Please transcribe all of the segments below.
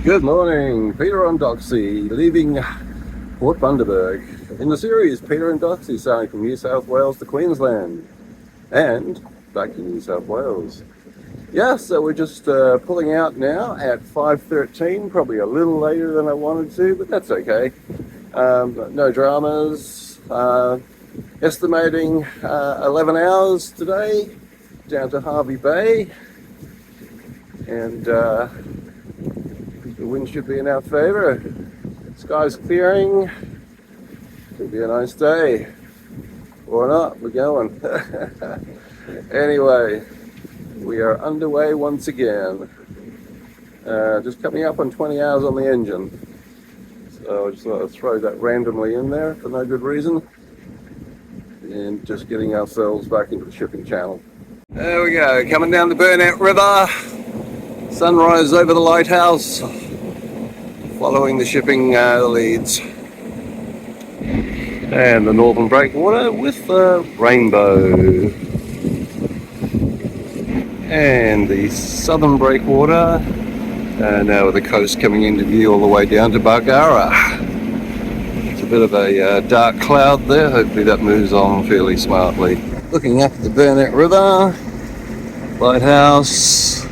Good morning, Peter and Doxie, leaving Port Bundaberg. In the series, Peter and Doxie sailing from New South Wales to Queensland and back to New South Wales. Yeah, so we're just pulling out now at 5:13, probably a little later than I wanted to, but that's okay. No dramas. Estimating 11 hours today down to Hervey Bay, and the wind should be in our favour. Sky's clearing. Should be a nice day. Or not, we're going. Anyway, we are underway once again. Just coming up on 20 hours on the engine. So I just thought I'd throw that randomly in there for no good reason. And just getting ourselves back into the shipping channel. There we go, coming down the Burnett River. Sunrise over the lighthouse. Following the shipping leads. And the northern breakwater with the rainbow. And the southern breakwater. Now with the coast coming into view all the way down to Bargara. It's a bit of a dark cloud there. Hopefully that moves on fairly smartly. Looking up at the Burnett River. Lighthouse.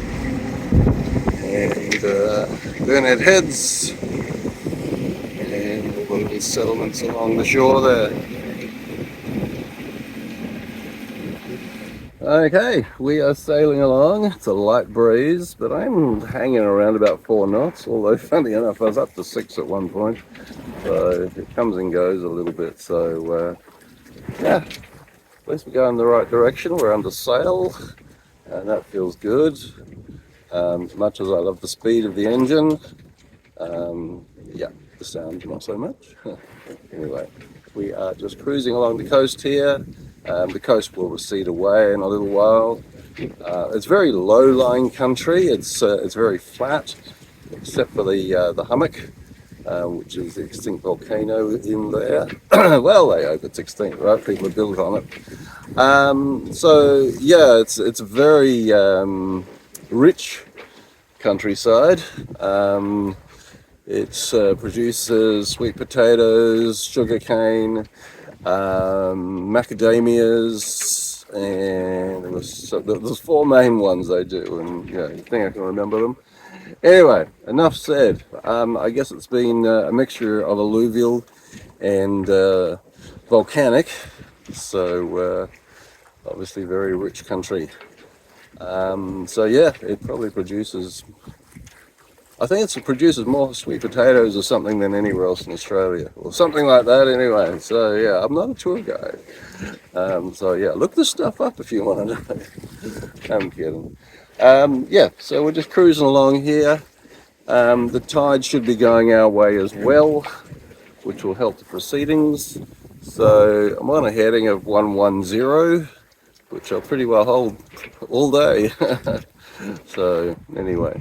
And Burnett Heads. And all the settlements along the shore there. Okay, we are sailing along. It's a light breeze, but I'm hanging around about 4 knots, although funny enough I was up to 6 at one point, so it comes and goes a little bit. So yeah, at least we're going in the right direction. We're under sail and that feels good. As much as I love the speed of the engine, yeah, the sound not so much. Anyway, we are just cruising along the coast here. The coast will recede away in a little while. It's very low-lying country. It's very flat, except for the hummock, which is the extinct volcano in there. Well, they hope it's extinct, right? People have built on it. So yeah, it's a very rich countryside. It produces sweet potatoes, sugarcane, macadamias, and there's 4 main ones they do, and yeah, you think I can remember them. Anyway, enough said. I guess it's been a mixture of alluvial and volcanic, so obviously very rich country. So yeah, it probably produces, I think it produces more sweet potatoes or something than anywhere else in Australia, or something like that anyway. So yeah, I'm not a tour guide. So yeah, look this stuff up if you want to know. I'm kidding. Yeah, so we're just cruising along here. The tide should be going our way as well, which will help the proceedings. So I'm on a heading of 110, which I'll pretty well hold all day. So anyway.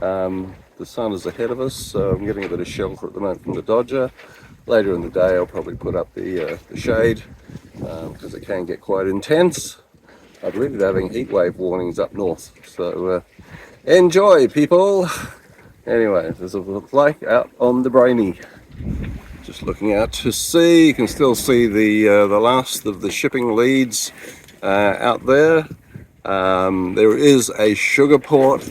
The sun is ahead of us, so I'm getting a bit of shelter at the moment from the Dodger. Later in the day I'll probably put up the shade, because it can get quite intense. I believe they're having heat wave warnings up north, so enjoy people! Anyway, there's a flake out on the Brainy. Just looking out to sea, you can still see the last of the shipping leads out there. There is a sugar port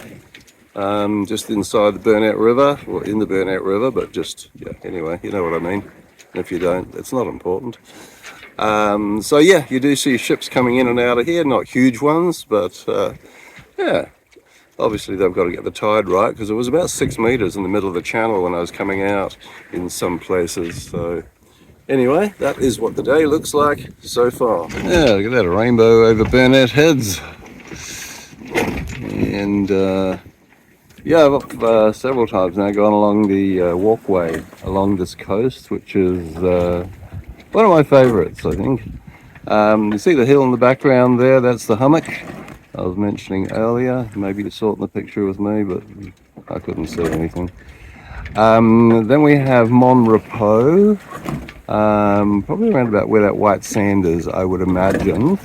just inside the Burnett River, or in the Burnett River, but just, yeah, anyway, you know what I mean. And if you don't, it's not important. So yeah, you do see ships coming in and out of here, not huge ones, but yeah, obviously they've got to get the tide right, because it was about 6 meters in the middle of the channel when I was coming out in some places. So anyway, that is what the day looks like so far. Yeah, look at that, a rainbow over Burnett Heads. And yeah, I've several times now gone along the walkway along this coast, which is one of my favourites, I think. You see the hill in the background there, that's the hummock I was mentioning earlier. Maybe you saw it in the picture with me, but I couldn't see anything. Then we have Mon Repos, probably around about where that white sand is, I would imagine.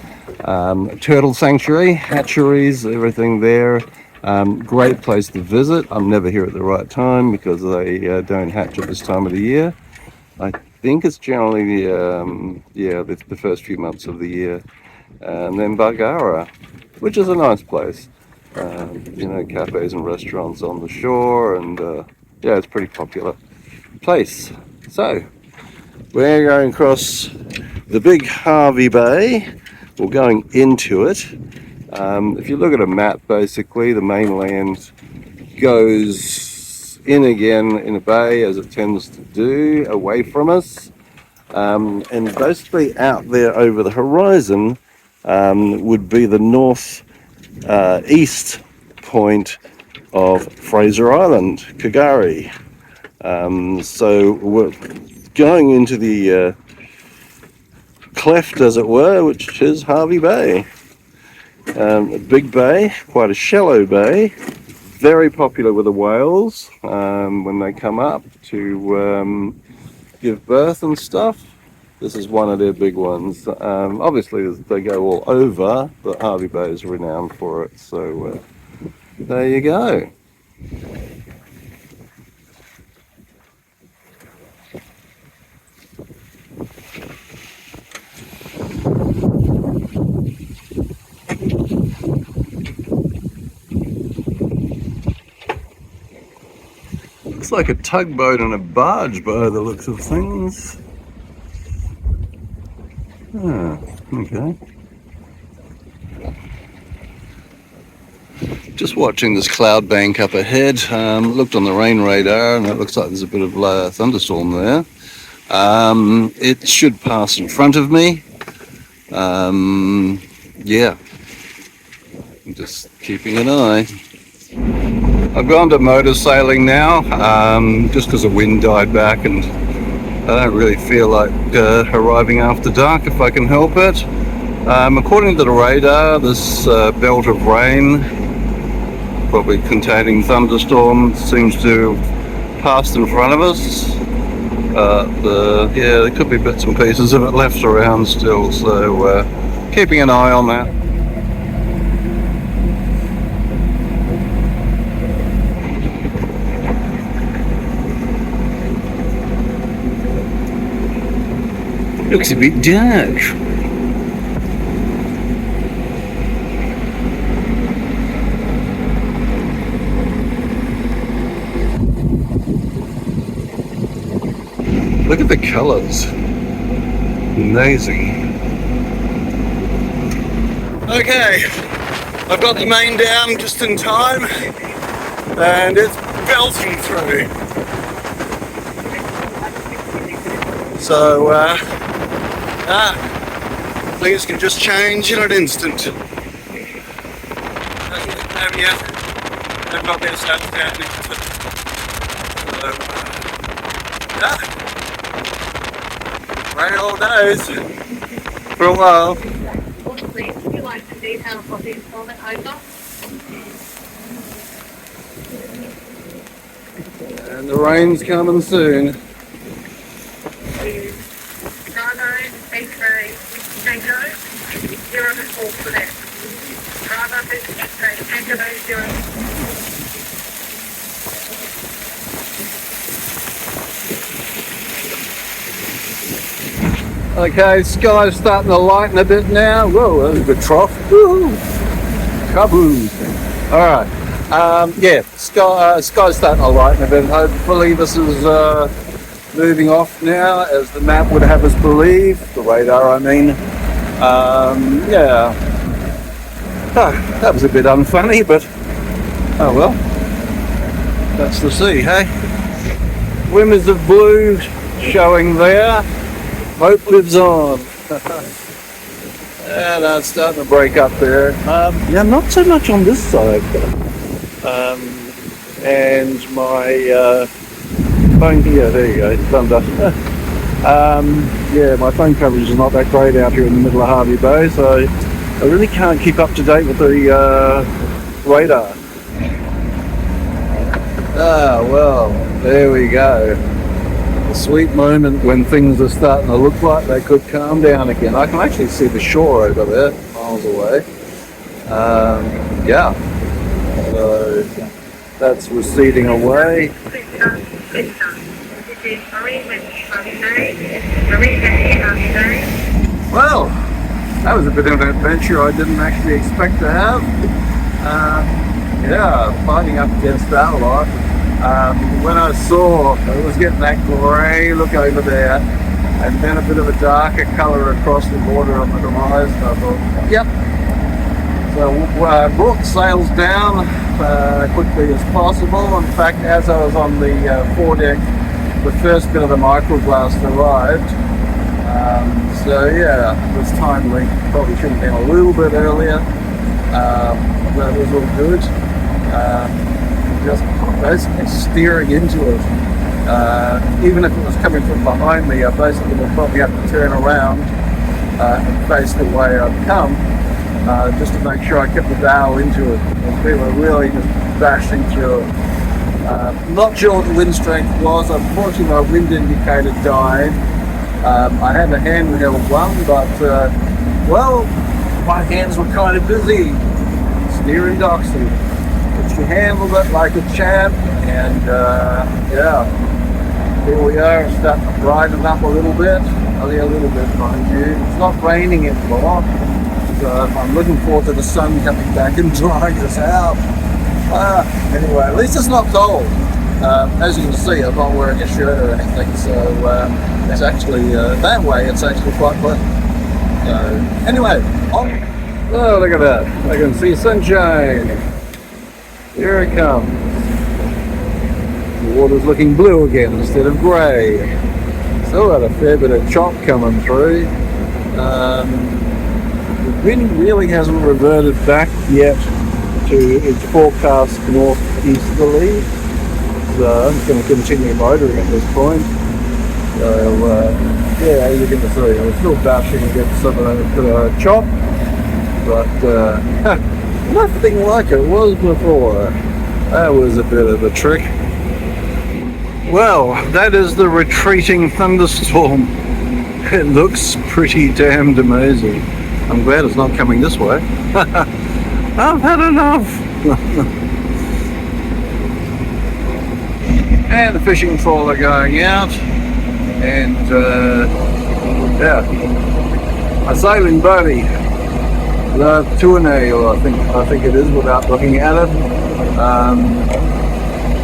Turtle sanctuary, hatcheries, everything there. Great place to visit. I'm never here at the right time because they don't hatch at this time of the year. I think it's generally the first few months of the year. And then Bargara, which is a nice place. Cafes and restaurants on the shore, and it's a pretty popular place. So we're going across the big Hervey Bay. We're going into it. If you look at a map, basically the mainland goes in again in a bay, as it tends to do, away from us, and basically out there over the horizon would be the north east point of Fraser Island, Kagari. So we're going into the cleft, as it were, which is Hervey Bay. A big bay, quite a shallow bay, very popular with the whales when they come up to give birth and stuff. This is one of their big ones. Obviously, they go all over, but Hervey Bay is renowned for it. So there you go. Looks like a tugboat and a barge by the looks of things. Okay. Just watching this cloud bank up ahead. Looked on the rain radar, and it looks like there's a bit of a thunderstorm there. It should pass in front of me. I'm just keeping an eye. I've gone to motor sailing now, just because the wind died back, and I don't really feel like arriving after dark if I can help it. According to the radar, this belt of rain, probably containing thunderstorm, seems to have passed in front of us. There could be bits and pieces of it left around still, so keeping an eye on that. Looks a bit dark. Look at the colours. Amazing. Okay, I've got the main down just in time, and it's belting through. So, things can just change in an instant. Doesn't have yet. They've got their stuff down next to it. So, rain all days for a while. Please, would you like the details of the installment over? And the rain's coming soon. Okay, sky's starting to lighten a bit now. Whoa, that was a bit trough. Woo! Kaboom! Alright, sky's starting to lighten a bit. Hopefully this is moving off now, as the map would have us believe. The radar, I mean. That was a bit unfunny, but oh well. That's the sea, hey? Wimmers of blue showing there. Hope lives on. And it's starting to break up there. Not so much on this side. And my phone here, there you go, thunder. My phone coverage is not that great out here in the middle of Hervey Bay, so I really can't keep up to date with the radar. Well, there we go. A sweet moment when things are starting to look like they could calm down again. I can actually see the shore over there, miles away. So So that's receding away. Well, that was a bit of an adventure I didn't actually expect to have. Yeah, fighting up against that a lot. When I saw it was getting that grey look over there, and then a bit of a darker colour across the border on the horizon, I thought, yep. So brought the sails down quickly as possible. In fact, as I was on the foredeck, the first bit of the microblast arrived. So yeah, it was timely. Probably should have been a little bit earlier, but it was all good. Just basically steering into it. Even if it was coming from behind me, I basically would probably have to turn around and face the way I'd come, just to make sure I kept the bow into it. And we were really just bashing through it. Not sure what the wind strength was. Unfortunately, my wind indicator died. I had a handheld one, but well, my hands were kind of busy steering Doxie. But she handled it like a champ, and yeah, here we are, starting to brighten up a little bit. Only a little bit, mind you. It's not raining anymore, so I'm looking forward to the sun coming back and drying us out. Anyway, at least it's not cold. As you can see, I'm not wearing a shirt or anything, so it's actually, that way, it's actually quite pleasant. So, anyway, oh, look at that. I can see sunshine. Here it comes. The water's looking blue again instead of grey. Still got a fair bit of chop coming through. The wind really hasn't reverted back yet to its forecast northeasterly. So I'm just going to continue motoring at this point. So yeah, as you can see, I'm still bashing against some of that chop, but nothing like it was before. That was a bit of a trick. Well, that is the retreating thunderstorm. It looks pretty damned amazing. I'm glad it's not coming this way. I've had enough. And the fishing trawler going out, and yeah, a sailing buddy, the tuna, I think it is, without looking at it.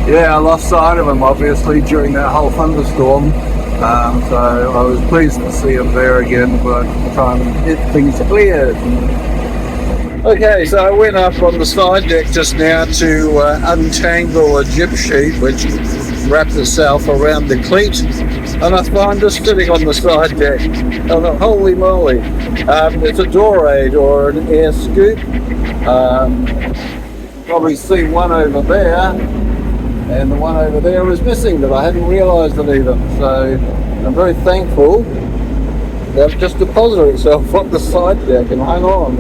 Yeah, I lost sight of him obviously during that whole thunderstorm, so I was pleased to see him there again, but trying to get things cleared. Okay, so I went up on the side deck just now to untangle a jib sheet which wraps itself around the cleat, and I find this sitting on the side deck. I thought, holy moly, it's a door aid or an air scoop. Probably see one over there, and the one over there is missing, but I hadn't realised it even. So I'm very thankful that it just deposited itself on the side deck and hung on.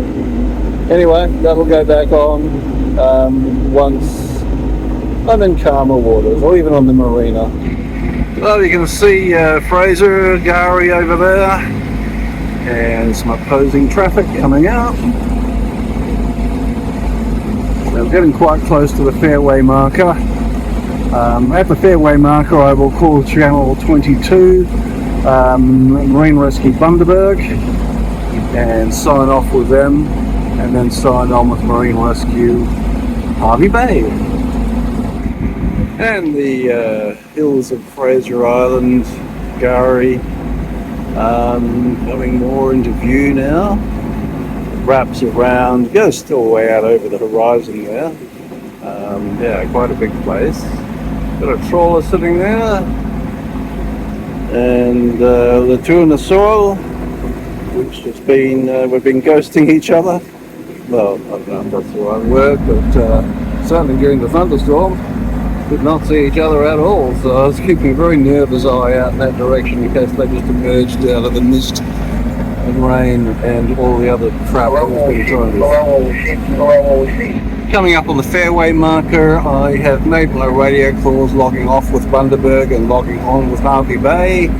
Anyway, that'll go back on once I'm in calmer waters, or even on the marina. Well, you can see Fraser, Gary over there, and some opposing traffic coming out. So I'm getting quite close to the fairway marker. At the fairway marker, I will call channel 22, Marine Rescue Bundaberg, and sign off with them, and then sign on with Marine Rescue Hervey Bay. And the hills of Fraser Island, Gary, coming more into view now. It wraps around, goes still way out over the horizon there. Yeah, quite a big place. Got a trawler sitting there, and the tuna soil, which has been we've been ghosting each other. Well, I don't know if that's the right word, but certainly during the thunderstorm, did not see each other at all. So I was keeping a very nervous eye out in that direction in case they just emerged out of the mist and rain and all the other crap that was being thrown. Coming up on the fairway marker, I have made my radio calls, logging off with Bundaberg and logging on with Hervey Bay.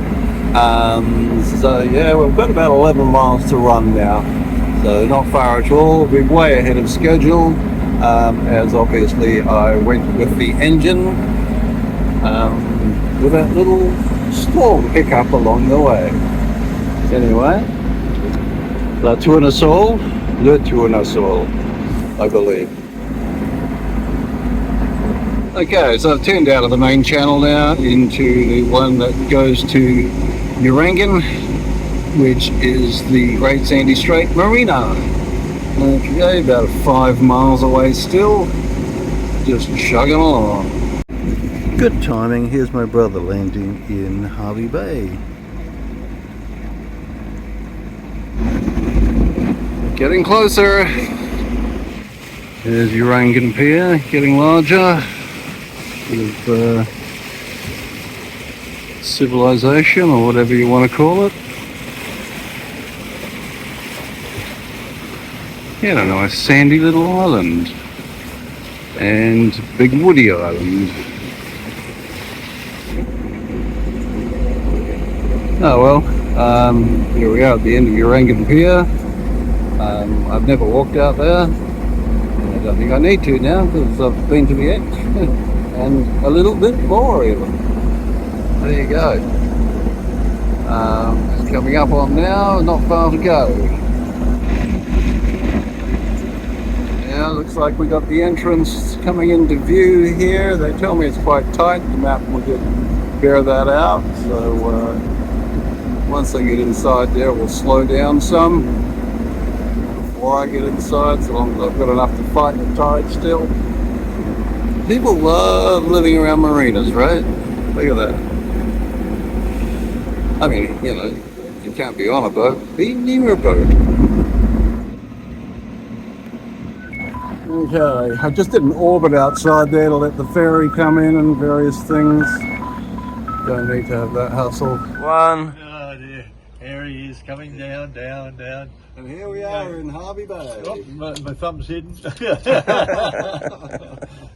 So yeah, we've got about 11 miles to run now. So not far at all. We're way ahead of schedule. as obviously I went with the engine with a little small hiccup along the way. Anyway, la tournesol, le tournesol, I believe. Okay, so I've turned out of the main channel now into the one that goes to Urangan, which is the Great Sandy Strait Marina. Okay, about 5 miles away still, just chugging along. Good timing, here's my brother landing in Hervey Bay. Getting closer. There's Urangan Pier, getting larger. Of civilization, or whatever you want to call it. Yeah, I don't know, a sandy little island and big woody island. Oh well, here we are at the end of Urangan Pier. I've never walked out there. I don't think I need to now because I've been to the edge. And a little bit more even. There you go. It's coming up on now, not far to go. Yeah, looks like we got the entrance coming into view here. They tell me it's quite tight. The map will bear that out. So once I get inside there, we'll slow down some before I get inside, so long as I've got enough to fight the tide still. People love living around marinas, right? Look at that. I mean, you know, you can't be on a boat, be near a boat. Okay, I just did an orbit outside there to let the ferry come in and various things. Don't need to have that hustle. One. Oh dear, here he is coming down, down, down. And here we are in Hervey Bay. Oh, my thumb's hidden.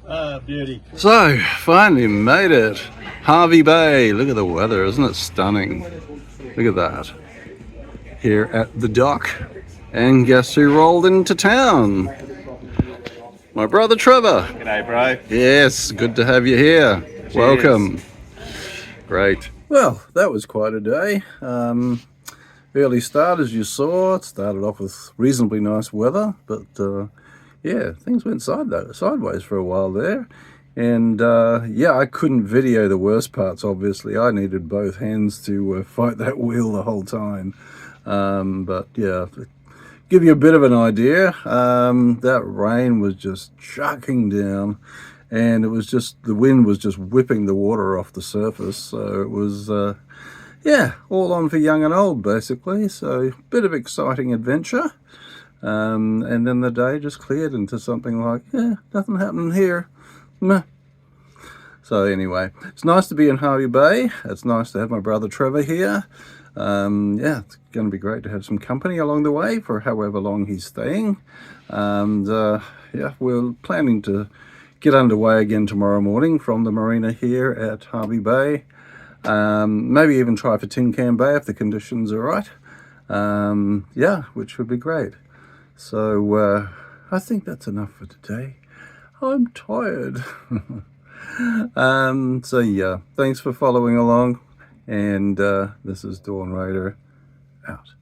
Ah, beauty. So, finally made it. Hervey Bay. Look at the weather, isn't it stunning? Look at that. Here at the dock. And guess who rolled into town? My brother Trevor. G'day, bro. Yes, good to have you here. Cheers. Welcome. Great. Well, that was quite a day. Early start, as you saw. It started off with reasonably nice weather, but yeah, things went sideways for a while there. And yeah, I couldn't video the worst parts, obviously. I needed both hands to fight that wheel the whole time. But yeah, to give you a bit of an idea, that rain was just chucking down, and it was just, the wind was just whipping the water off the surface. So it was, yeah, all on for young and old, basically. So a bit of exciting adventure. And then the day just cleared into something like, yeah, nothing happening here. Meh. So anyway, it's nice to be in Hervey Bay. It's nice to have my brother Trevor here. Yeah, it's going to be great to have some company along the way for however long he's staying. And yeah, we're planning to get underway again tomorrow morning from the marina here at Hervey Bay. Maybe even try for Tin Can Bay if the conditions are right. Yeah, which would be great. So I think that's enough for today. I'm tired. So yeah, thanks for following along, and this is Dawn Raider out.